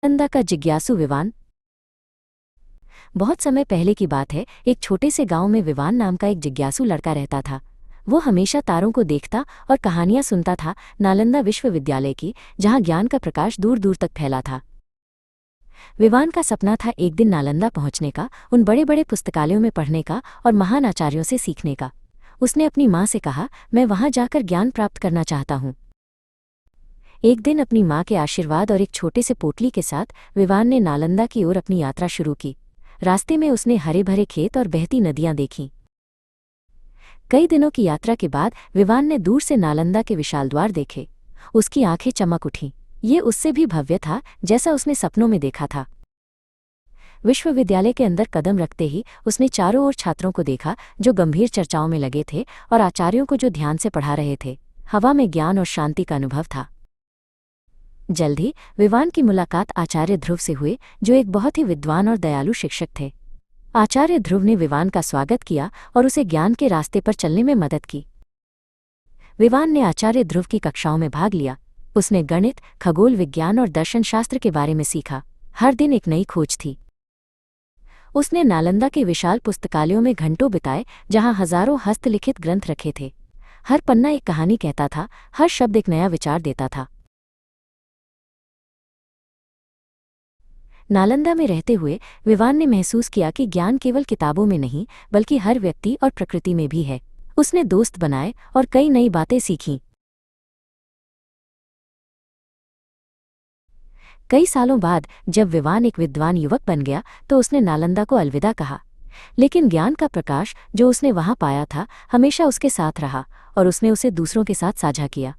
नालंदा का जिज्ञासु विवान। बहुत समय पहले की बात है, एक छोटे से गांव में विवान नाम का एक जिज्ञासु लड़का रहता था। वो हमेशा तारों को देखता और कहानियां सुनता था, नालंदा विश्वविद्यालय की, जहां ज्ञान का प्रकाश दूर दूर तक फैला था। विवान का सपना था एक दिन नालंदा पहुंचने का, उन बड़े बड़े पुस्तकालयों में पढ़ने का और महान आचार्यों से सीखने का। उसने अपनी माँ से कहा, मैं वहां जाकर ज्ञान प्राप्त करना चाहता हूँ। एक दिन अपनी माँ के आशीर्वाद और एक छोटे से पोटली के साथ विवान ने नालंदा की ओर अपनी यात्रा शुरू की। रास्ते में उसने हरे भरे खेत और बहती नदियां देखीं। कई दिनों की यात्रा के बाद विवान ने दूर से नालंदा के विशाल द्वार देखे। उसकी आंखें चमक उठीं। ये उससे भी भव्य था, जैसा उसने सपनों में देखा था। विश्वविद्यालय के अंदर कदम रखते ही उसने चारों ओर छात्रों को देखा, जो गंभीर चर्चाओं में लगे थे, और आचार्यों को जो ध्यान से पढ़ा रहे थे। हवा में ज्ञान और शांति का अनुभव था। जल्द ही विवान की मुलाकात आचार्य ध्रुव से हुई, जो एक बहुत ही विद्वान और दयालु शिक्षक थे। आचार्य ध्रुव ने विवान का स्वागत किया और उसे ज्ञान के रास्ते पर चलने में मदद की। विवान ने आचार्य ध्रुव की कक्षाओं में भाग लिया। उसने गणित, खगोल विज्ञान और दर्शन शास्त्र के बारे में सीखा। हर दिन एक नई खोज थी। उसने नालंदा के विशाल पुस्तकालयों में घंटों बिताए, जहां हजारों हस्तलिखित ग्रंथ रखे थे। हर पन्ना एक कहानी कहता था, हर शब्द एक नया विचार देता था। नालंदा में रहते हुए विवान ने महसूस किया कि ज्ञान केवल किताबों में नहीं, बल्कि हर व्यक्ति और प्रकृति में भी है। उसने दोस्त बनाए और कई नई बातें सीखीं। कई सालों बाद जब विवान एक विद्वान युवक बन गया, तो उसने नालंदा को अलविदा कहा। लेकिन ज्ञान का प्रकाश जो उसने वहां पाया था, हमेशा उसके साथ रहा और उसने उसे दूसरों के साथ साझा किया।